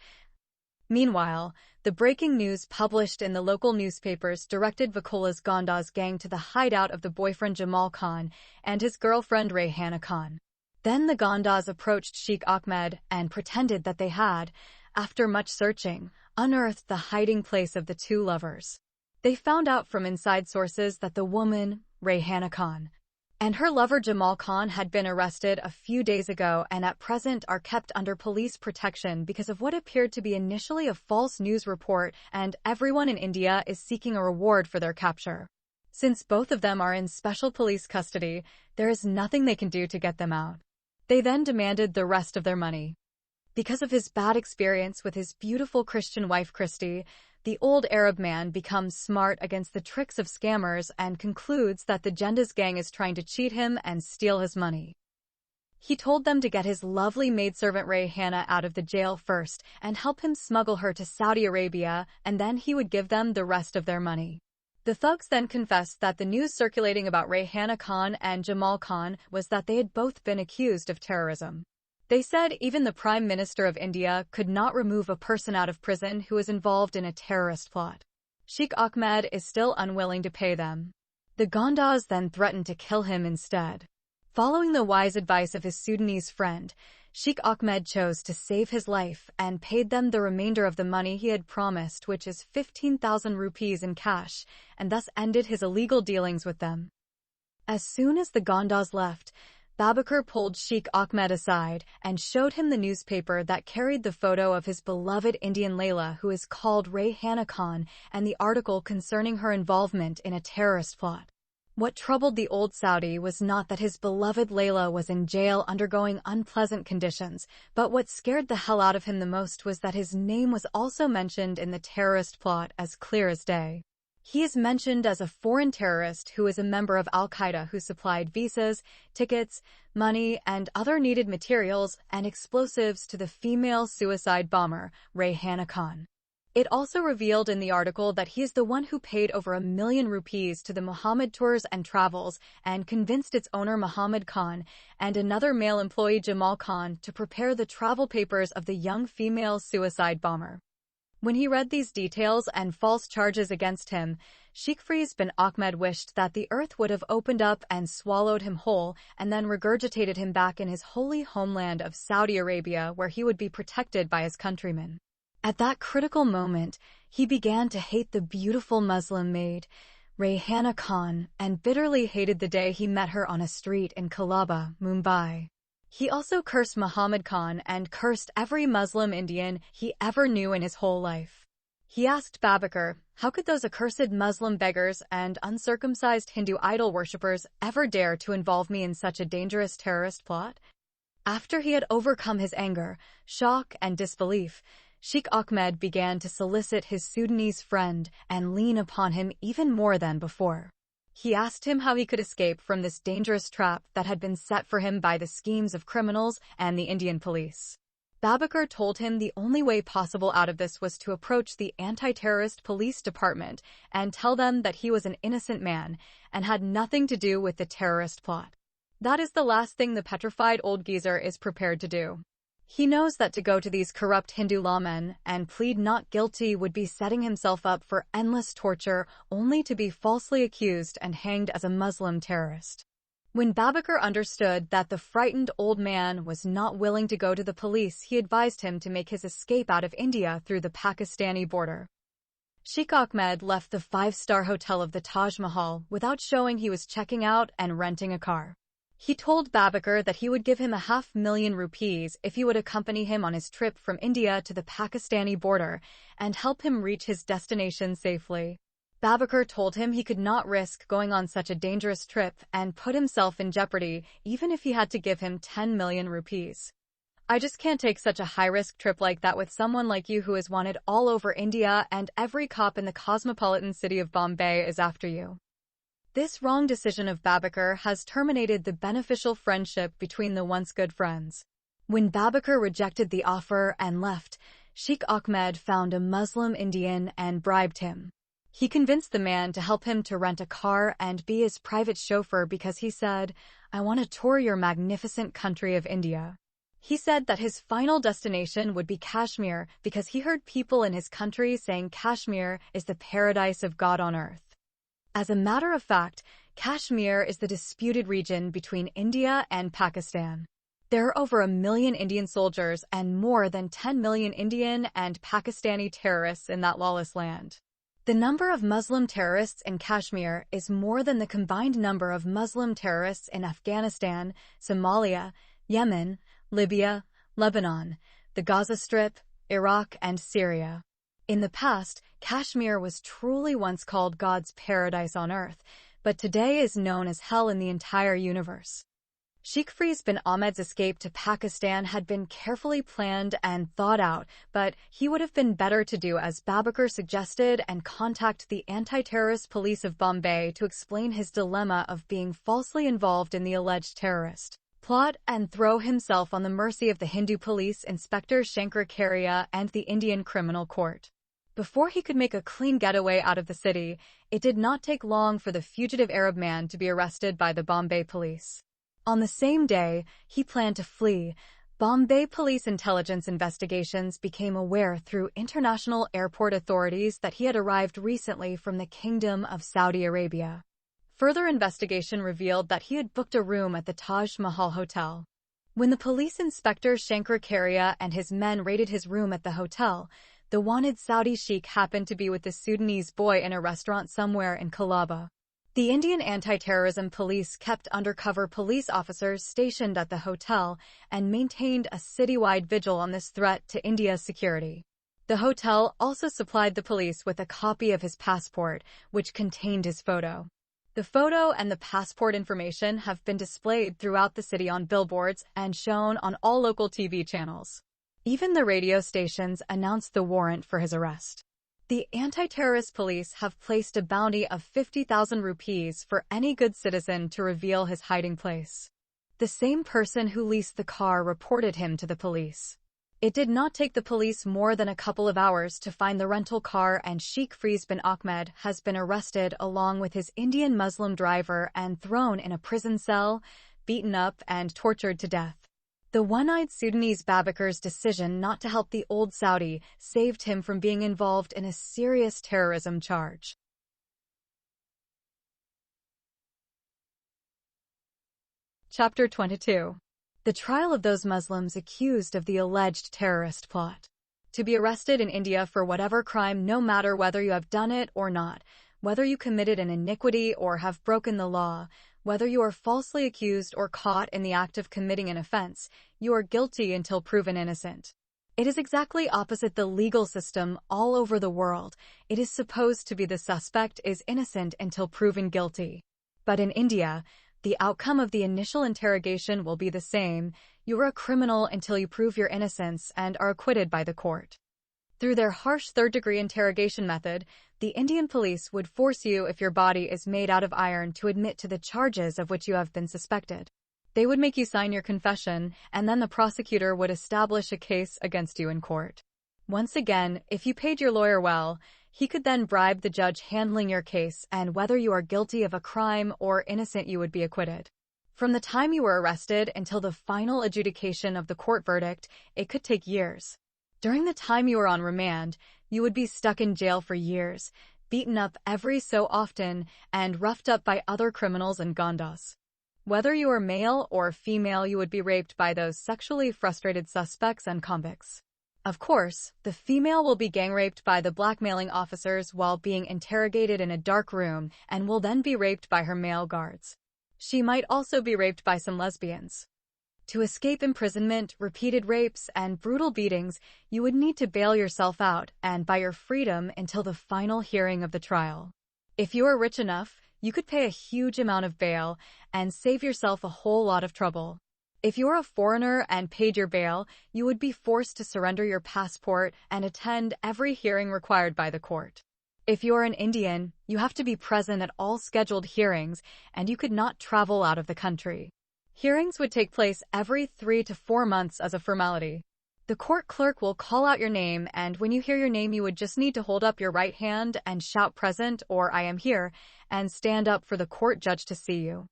Meanwhile, the breaking news published in the local newspapers directed Vakula's Gandas gang to the hideout of the boyfriend Jamal Khan and his girlfriend Rayhana Khan. Then the Gandas approached Sheikh Ahmed and pretended that they had, after much searching, unearthed the hiding place of the 2 lovers. They found out from inside sources that the woman, Rayhana Khan, and her lover Jamal Khan had been arrested a few days ago and at present are kept under police protection because of what appeared to be initially a false news report, and everyone in India is seeking a reward for their capture. Since both of them are in special police custody, there is nothing they can do to get them out. They then demanded the rest of their money. Because of his bad experience with his beautiful Christian wife Christy, the old Arab man becomes smart against the tricks of scammers and concludes that the Gandas gang is trying to cheat him and steal his money. He told them to get his lovely maidservant Rayhana out of the jail first and help him smuggle her to Saudi Arabia, and then he would give them the rest of their money. The thugs then confessed that the news circulating about Rayhana Khan and Jamal Khan was that they had both been accused of terrorism. They said even the Prime Minister of India could not remove a person out of prison who was involved in a terrorist plot. Sheikh Ahmed is still unwilling to pay them. The Gondas then threaten to kill him instead. Following the wise advice of his Sudanese friend, Sheikh Ahmed chose to save his life and paid them the remainder of the money he had promised, which is 15,000 rupees in cash, and thus ended his illegal dealings with them. As soon as the Gondas left, Babakar pulled Sheikh Ahmed aside and showed him the newspaper that carried the photo of his beloved Indian Layla, who is called Rayhana Khan, and the article concerning her involvement in a terrorist plot. What troubled the old Saudi was not that his beloved Layla was in jail undergoing unpleasant conditions, but what scared the hell out of him the most was that his name was also mentioned in the terrorist plot as clear as day. He is mentioned as a foreign terrorist who is a member of Al-Qaeda who supplied visas, tickets, money, and other needed materials and explosives to the female suicide bomber, Rayhana Khan. It also revealed in the article that he is the one who paid over 1 million rupees to the Muhammad Tours and Travels and convinced its owner Muhammad Khan and another male employee Jamal Khan to prepare the travel papers of the young female suicide bomber. When he read these details and false charges against him, Sheikh Faiz bin Ahmed wished that the earth would have opened up and swallowed him whole and then regurgitated him back in his holy homeland of Saudi Arabia, where he would be protected by his countrymen. At that critical moment, he began to hate the beautiful Muslim maid, Rayhana Khan, and bitterly hated the day he met her on a street in Colaba, Mumbai. He also cursed Muhammad Khan and cursed every Muslim Indian he ever knew in his whole life. He asked Babakar, how could those accursed Muslim beggars and uncircumcised Hindu idol worshippers ever dare to involve me in such a dangerous terrorist plot? After he had overcome his anger, shock, and disbelief, Sheikh Ahmed began to solicit his Sudanese friend and lean upon him even more than before. He asked him how he could escape from this dangerous trap that had been set for him by the schemes of criminals and the Indian police. Babakar told him the only way possible out of this was to approach the anti-terrorist police department and tell them that he was an innocent man and had nothing to do with the terrorist plot. That is the last thing the petrified old geezer is prepared to do. He knows that to go to these corrupt Hindu lawmen and plead not guilty would be setting himself up for endless torture only to be falsely accused and hanged as a Muslim terrorist. When Babakar understood that the frightened old man was not willing to go to the police, he advised him to make his escape out of India through the Pakistani border. Sheikh Ahmed left the 5-star hotel of the Taj Mahal without showing he was checking out and renting a car. He told Babakar that he would give him 500,000 rupees if he would accompany him on his trip from India to the Pakistani border and help him reach his destination safely. Babakar told him he could not risk going on such a dangerous trip and put himself in jeopardy even if he had to give him 10 million rupees. I just can't take such a high-risk trip like that with someone like you who is wanted all over India and every cop in the cosmopolitan city of Bombay is after you. This wrong decision of Babakar has terminated the beneficial friendship between the once good friends. When Babakar rejected the offer and left, Sheikh Ahmed found a Muslim Indian and bribed him. He convinced the man to help him to rent a car and be his private chauffeur because he said, I want to tour your magnificent country of India. He said that his final destination would be Kashmir because he heard people in his country saying Kashmir is the paradise of God on earth. As a matter of fact, Kashmir is the disputed region between India and Pakistan. There are over 1 million Indian soldiers and more than 10 million Indian and Pakistani terrorists in that lawless land. The number of Muslim terrorists in Kashmir is more than the combined number of Muslim terrorists in Afghanistan, Somalia, Yemen, Libya, Lebanon, the Gaza Strip, Iraq, and Syria. In the past, Kashmir was truly once called God's paradise on earth, but today is known as hell in the entire universe. Sheikh Faiz bin Ahmed's escape to Pakistan had been carefully planned and thought out, but he would have been better to do as Babakar suggested and contact the anti-terrorist police of Bombay to explain his dilemma of being falsely involved in the alleged terrorist plot and throw himself on the mercy of the Hindu police inspector Shankaracharya and the Indian criminal court. Before he could make a clean getaway out of the city, it did not take long for the fugitive Arab man to be arrested by the Bombay police. On the same day, he planned to flee, Bombay police intelligence investigations became aware through international airport authorities that he had arrived recently from the Kingdom of Saudi Arabia. Further investigation revealed that he had booked a room at the Taj Mahal Hotel. When the police inspector Shankaracharya and his men raided his room at the hotel, the wanted Saudi sheikh happened to be with the Sudanese boy in a restaurant somewhere in Colaba. The Indian anti-terrorism police kept undercover police officers stationed at the hotel and maintained a citywide vigil on this threat to India's security. The hotel also supplied the police with a copy of his passport, which contained his photo. The photo and the passport information have been displayed throughout the city on billboards and shown on all local TV channels. Even the radio stations announced the warrant for his arrest. The anti-terrorist police have placed a bounty of 50,000 rupees for any good citizen to reveal his hiding place. The same person who leased the car reported him to the police. It did not take the police more than a couple of hours to find the rental car, and Sheikh Firoz bin Ahmed has been arrested along with his Indian Muslim driver and thrown in a prison cell, beaten up and tortured to death. The one-eyed Sudanese Babakar's decision not to help the old Saudi saved him from being involved in a serious terrorism charge. Chapter 22. The trial of those Muslims accused of the alleged terrorist plot. To be arrested in India for whatever crime, no matter whether you have done it or not, whether you committed an iniquity or have broken the law, whether you are falsely accused or caught in the act of committing an offense, you are guilty until proven innocent. It is exactly opposite the legal system all over the world. It is supposed to be the suspect is innocent until proven guilty. But in India, the outcome of the initial interrogation will be the same. You are a criminal until you prove your innocence and are acquitted by the court. Through their harsh third-degree interrogation method, the Indian police would force you, if your body is made out of iron, to admit to the charges of which you have been suspected. They would make you sign your confession, and then the prosecutor would establish a case against you in court. Once again, if you paid your lawyer well, he could then bribe the judge handling your case, and whether you are guilty of a crime or innocent, you would be acquitted. From the time you were arrested until the final adjudication of the court verdict, it could take years. During the time you were on remand, you would be stuck in jail for years, beaten up every so often, and roughed up by other criminals and gandas. Whether you are male or female, you would be raped by those sexually frustrated suspects and convicts. Of course, the female will be gang raped by the blackmailing officers while being interrogated in a dark room and will then be raped by her male guards. She might also be raped by some lesbians. To escape imprisonment, repeated rapes, and brutal beatings, you would need to bail yourself out and buy your freedom until the final hearing of the trial. If you are rich enough, you could pay a huge amount of bail and save yourself a whole lot of trouble. If you are a foreigner and paid your bail, you would be forced to surrender your passport and attend every hearing required by the court. If you are an Indian, you have to be present at all scheduled hearings, and you could not travel out of the country. Hearings would take place every 3 to 4 months as a formality. The court clerk will call out your name, and when you hear your name, you would just need to hold up your right hand and shout "Present" or "I am here," and stand up for the court judge to see you.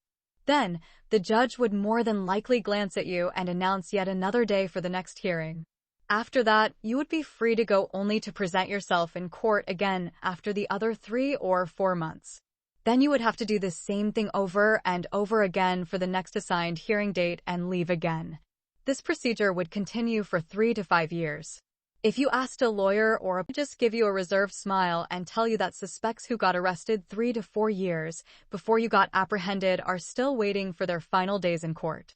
Then, the judge would more than likely glance at you and announce yet another day for the next hearing. After that, you would be free to go, only to present yourself in court again after the other 3 or 4 months. Then you would have to do the same thing over and over again for the next assigned hearing date and leave again. This procedure would continue for 3 to 5 years. If you asked a lawyer or a just give you a reserved smile and tell you that suspects who got arrested 3 to 4 years before you got apprehended are still waiting for their final days in court.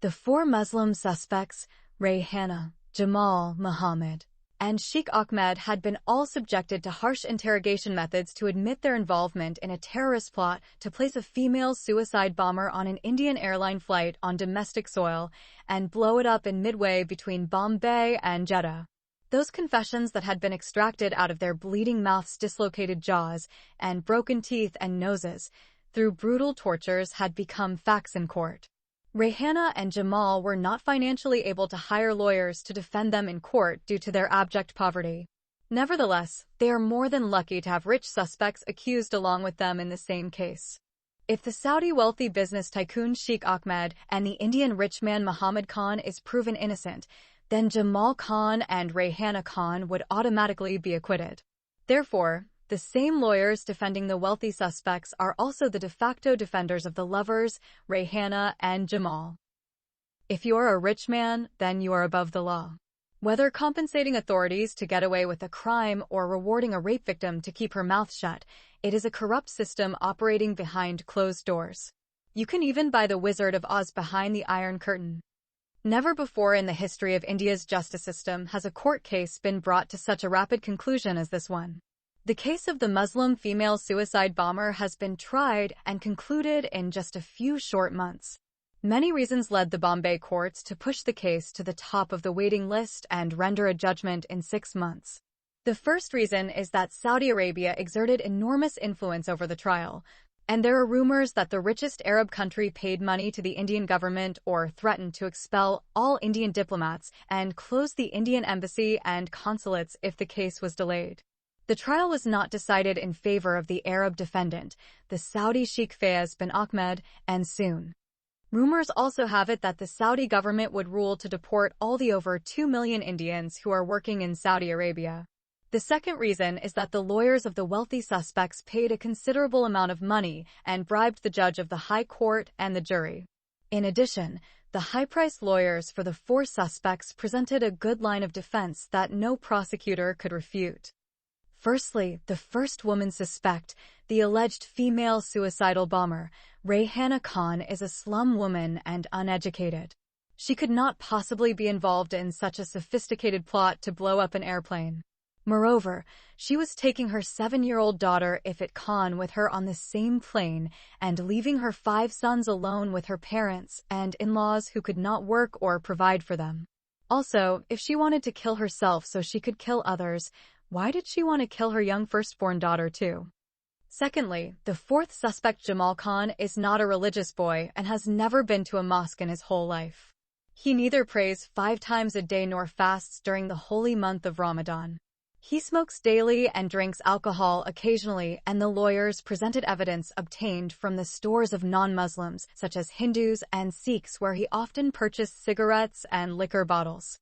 The 4 Muslim suspects, Rayhana, Jamal, Muhammad, and Sheikh Ahmed, had been all subjected to harsh interrogation methods to admit their involvement in a terrorist plot to place a female suicide bomber on an Indian airline flight on domestic soil and blow it up in midway between Bombay and Jeddah. Those confessions that had been extracted out of their bleeding mouths, dislocated jaws, and broken teeth and noses through brutal tortures had become facts in court. Rayhana and Jamal were not financially able to hire lawyers to defend them in court due to their abject poverty. Nevertheless, they are more than lucky to have rich suspects accused along with them in the same case. If the Saudi wealthy business tycoon Sheikh Ahmed and the Indian rich man Muhammad Khan is proven innocent, then Jamal Khan and Rayhana Khan would automatically be acquitted. Therefore, the same lawyers defending the wealthy suspects are also the de facto defenders of the lovers, Rayhana and Jamal. If you are a rich man, then you are above the law. Whether compensating authorities to get away with a crime or rewarding a rape victim to keep her mouth shut, it is a corrupt system operating behind closed doors. You can even buy the Wizard of Oz behind the Iron Curtain. Never before in the history of India's justice system has a court case been brought to such a rapid conclusion as this one. The case of the Muslim female suicide bomber has been tried and concluded in just a few short months. Many reasons led the Bombay courts to push the case to the top of the waiting list and render a judgment in 6 months. The first reason is that Saudi Arabia exerted enormous influence over the trial, and there are rumors that the richest Arab country paid money to the Indian government or threatened to expel all Indian diplomats and close the Indian embassy and consulates if the case was delayed. The trial was not decided in favor of the Arab defendant, the Saudi Sheikh Fayez bin Ahmed, and soon. Rumors also have it that the Saudi government would rule to deport all the over 2 million Indians who are working in Saudi Arabia. The second reason is that the lawyers of the wealthy suspects paid a considerable amount of money and bribed the judge of the High Court and the jury. In addition, the high-priced lawyers for the 4 suspects presented a good line of defense that no prosecutor could refute. Firstly, the first woman suspect, the alleged female suicidal bomber, Rayhana Khan, is a slum woman and uneducated. She could not possibly be involved in such a sophisticated plot to blow up an airplane. Moreover, she was taking her 7-year-old daughter Ifat Khan with her on the same plane and leaving her 5 sons alone with her parents and in-laws who could not work or provide for them. Also, if she wanted to kill herself so she could kill others, why did she want to kill her young firstborn daughter too? Secondly, the 4th suspect Jamal Khan is not a religious boy and has never been to a mosque in his whole life. He neither prays 5 times a day nor fasts during the holy month of Ramadan. He smokes daily and drinks alcohol occasionally, and the lawyers presented evidence obtained from the stores of non-Muslims, such as Hindus and Sikhs, where he often purchased cigarettes and liquor bottles.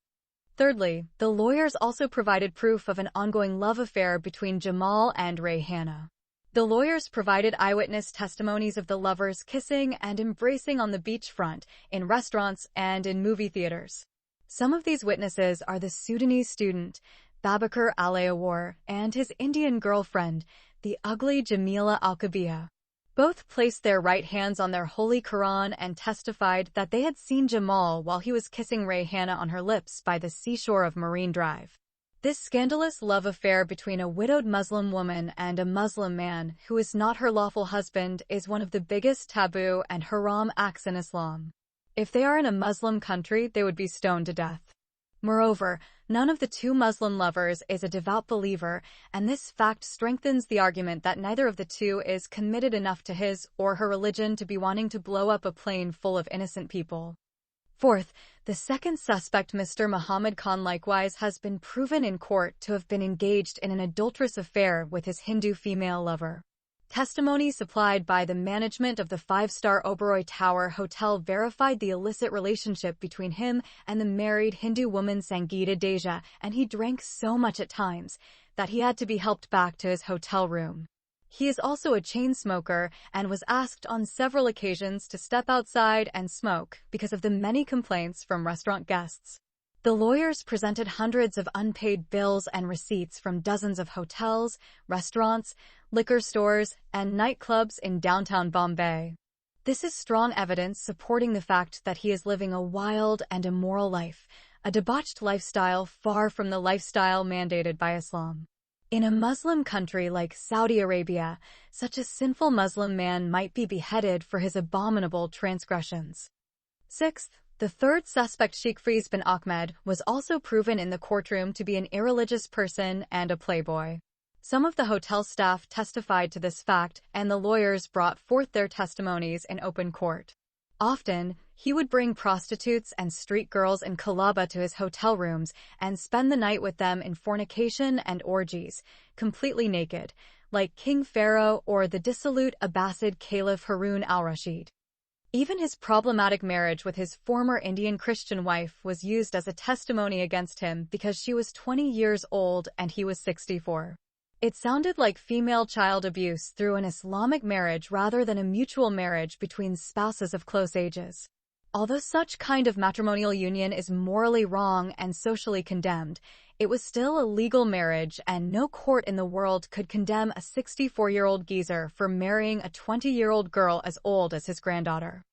Thirdly, the lawyers also provided proof of an ongoing love affair between Jamal and Rayhana. The lawyers provided eyewitness testimonies of the lovers kissing and embracing on the beachfront, in restaurants, and in movie theaters. Some of these witnesses are the Sudanese student, Babakar Alayawar, and his Indian girlfriend, the ugly Jamila Al-Kabia. Both placed their right hands on their holy Quran and testified that they had seen Jamal while he was kissing Rayhana on her lips by the seashore of Marine Drive. This scandalous love affair between a widowed Muslim woman and a Muslim man who is not her lawful husband is one of the biggest taboo and haram acts in Islam. If they are in a Muslim country, they would be stoned to death. Moreover, none of the 2 Muslim lovers is a devout believer, and this fact strengthens the argument that neither of the 2 is committed enough to his or her religion to be wanting to blow up a plane full of innocent people. Fourth, the second suspect, Mr. Muhammad Khan, likewise has been proven in court to have been engaged in an adulterous affair with his Hindu female lover. Testimony supplied by the management of the 5-star Oberoi Tower Hotel verified the illicit relationship between him and the married Hindu woman Sangeeta Deja, and he drank so much at times that he had to be helped back to his hotel room. He is also a chain smoker and was asked on several occasions to step outside and smoke because of the many complaints from restaurant guests. The lawyers presented hundreds of unpaid bills and receipts from dozens of hotels, restaurants, liquor stores, and nightclubs in downtown Bombay. This is strong evidence supporting the fact that he is living a wild and immoral life, a debauched lifestyle far from the lifestyle mandated by Islam. In a Muslim country like Saudi Arabia, such a sinful Muslim man might be beheaded for his abominable transgressions. Sixth, the 3rd suspect, Sheikh Fayez bin Ahmed, was also proven in the courtroom to be an irreligious person and a playboy. Some of the hotel staff testified to this fact, and the lawyers brought forth their testimonies in open court. Often, he would bring prostitutes and street girls in Colaba to his hotel rooms and spend the night with them in fornication and orgies, completely naked, like King Pharaoh or the dissolute Abbasid Caliph Harun al-Rashid. Even his problematic marriage with his former Indian Christian wife was used as a testimony against him because she was 20 years old and he was 64. It sounded like female child abuse through an Islamic marriage rather than a mutual marriage between spouses of close ages. Although such kind of matrimonial union is morally wrong and socially condemned, it was still a legal marriage and no court in the world could condemn a 64-year-old geezer for marrying a 20-year-old girl as old as his granddaughter.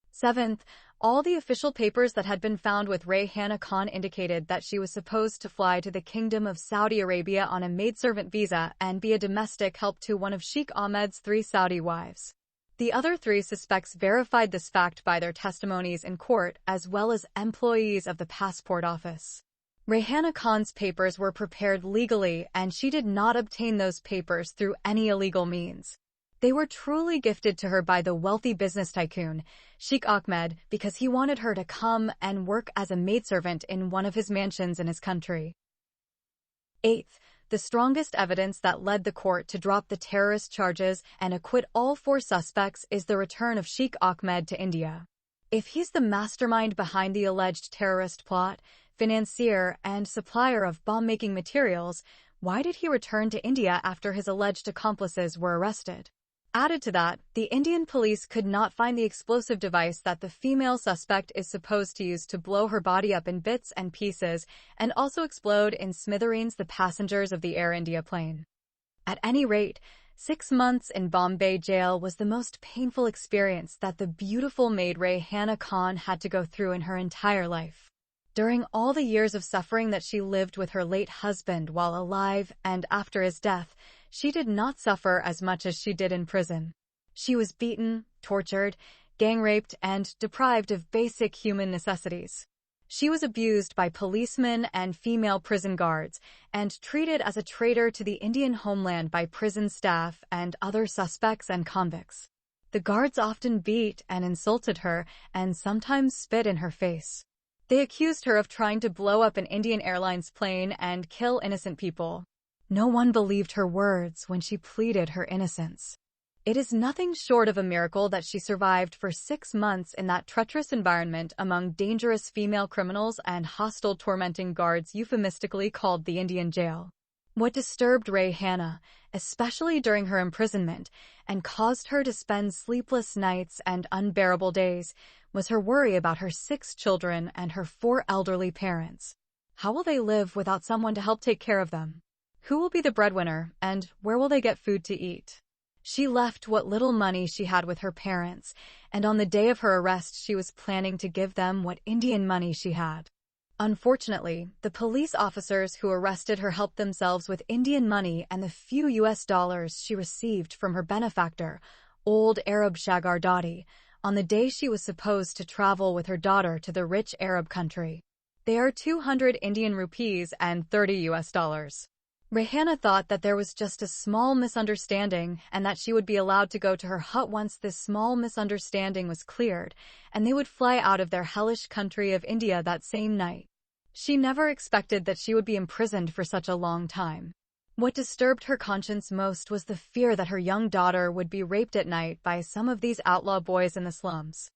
Seventh, all the official papers that had been found with Rayhana Khan indicated that she was supposed to fly to the Kingdom of Saudi Arabia on a maidservant visa and be a domestic help to one of Sheikh Ahmed's 3 Saudi wives. The other 3 suspects verified this fact by their testimonies in court as well as employees of the passport office. Rayhana Khan's papers were prepared legally and she did not obtain those papers through any illegal means. They were truly gifted to her by the wealthy business tycoon, Sheikh Ahmed, because he wanted her to come and work as a maidservant in one of his mansions in his country. Eighth, the strongest evidence that led the court to drop the terrorist charges and acquit all 4 suspects is the return of Sheikh Ahmed to India. If he's the mastermind behind the alleged terrorist plot, financier, and supplier of bomb-making materials, why did he return to India after his alleged accomplices were arrested? Added to that, the Indian police could not find the explosive device that the female suspect is supposed to use to blow her body up in bits and pieces and also explode in smithereens the passengers of the Air India plane. At any rate, 6 months in Bombay jail was the most painful experience that the beautiful maid Rayhana Khan had to go through in her entire life. During all the years of suffering that she lived with her late husband while alive and after his death, she did not suffer as much as she did in prison. She was beaten, tortured, gang-raped, and deprived of basic human necessities. She was abused by policemen and female prison guards, and treated as a traitor to the Indian homeland by prison staff and other suspects and convicts. The guards often beat and insulted her, and sometimes spit in her face. They accused her of trying to blow up an Indian Airlines plane and kill innocent people. No one believed her words when she pleaded her innocence. It is nothing short of a miracle that she survived for 6 months in that treacherous environment among dangerous female criminals and hostile tormenting guards euphemistically called the Indian jail. What disturbed Rayhana, especially during her imprisonment, and caused her to spend sleepless nights and unbearable days, was her worry about her 6 children and her 4 elderly parents. How will they live without someone to help take care of them? Who will be the breadwinner, and where will they get food to eat? She left what little money she had with her parents, and on the day of her arrest she was planning to give them what Indian money she had. Unfortunately, the police officers who arrested her helped themselves with Indian money and the few US dollars she received from her benefactor, old Arab Shagardati, on the day she was supposed to travel with her daughter to the rich Arab country. They are 200 Indian rupees and 30 US dollars. Rayhana thought that there was just a small misunderstanding and that she would be allowed to go to her hut once this small misunderstanding was cleared, and they would fly out of their hellish country of India that same night. She never expected that she would be imprisoned for such a long time. What disturbed her conscience most was the fear that her young daughter would be raped at night by some of these outlaw boys in the slums.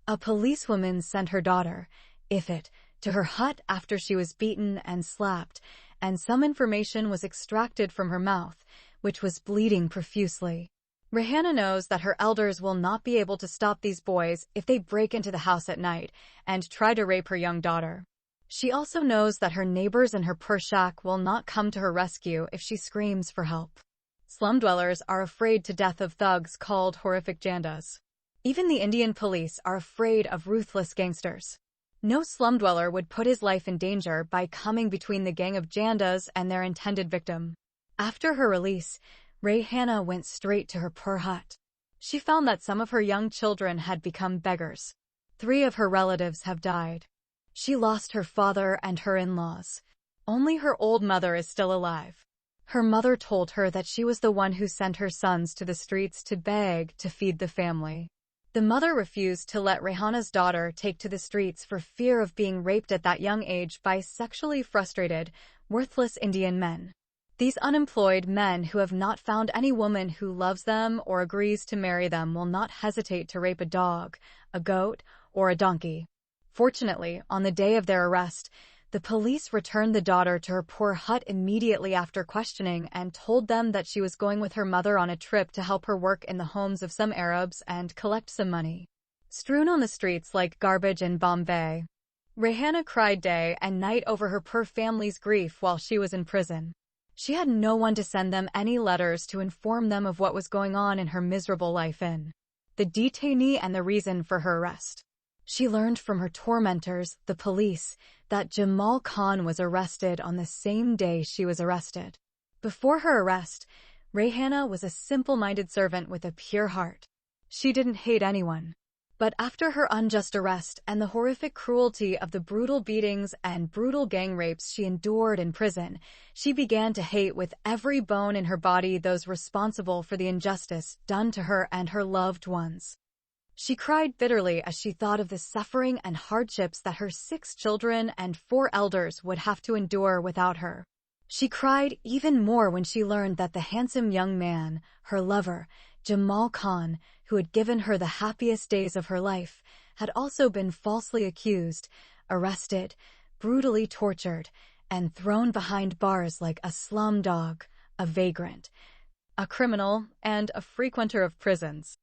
A policewoman sent her daughter, Ifit, to her hut after she was beaten and slapped, and some information was extracted from her mouth, which was bleeding profusely. Rayhana knows that her elders will not be able to stop these boys if they break into the house at night and try to rape her young daughter. She also knows that her neighbors in her poor shack will not come to her rescue if she screams for help. Slum dwellers are afraid to death of thugs called horrific jandas. Even the Indian police are afraid of ruthless gangsters. No slum dweller would put his life in danger by coming between the gang of jandas and their intended victim. After her release, Rayhana went straight to her poor hut. She found that some of her young children had become beggars. 3 of her relatives have died. She lost her father and her in-laws. Only her old mother is still alive. Her mother told her that she was the one who sent her sons to the streets to beg to feed the family. The mother refused to let Rayhana's daughter take to the streets for fear of being raped at that young age by sexually frustrated, worthless Indian men. These unemployed men who have not found any woman who loves them or agrees to marry them will not hesitate to rape a dog, a goat, or a donkey. Fortunately, on the day of their arrest, the police returned the daughter to her poor hut immediately after questioning and told them that she was going with her mother on a trip to help her work in the homes of some Arabs and collect some money. Strewn on the streets like garbage in Bombay, Rayhana cried day and night over her poor family's grief while she was in prison. She had no one to send them any letters to inform them of what was going on in her miserable life in the detainee and the reason for her arrest. She learned from her tormentors, the police, that Jamal Khan was arrested on the same day she was arrested. Before her arrest, Rayhana was a simple-minded servant with a pure heart. She didn't hate anyone. But after her unjust arrest and the horrific cruelty of the brutal beatings and brutal gang rapes she endured in prison, she began to hate with every bone in her body those responsible for the injustice done to her and her loved ones. She cried bitterly as she thought of the suffering and hardships that her 6 children and 4 elders would have to endure without her. She cried even more when she learned that the handsome young man, her lover, Jamal Khan, who had given her the happiest days of her life, had also been falsely accused, arrested, brutally tortured, and thrown behind bars like a slum dog, a vagrant, a criminal, and a frequenter of prisons.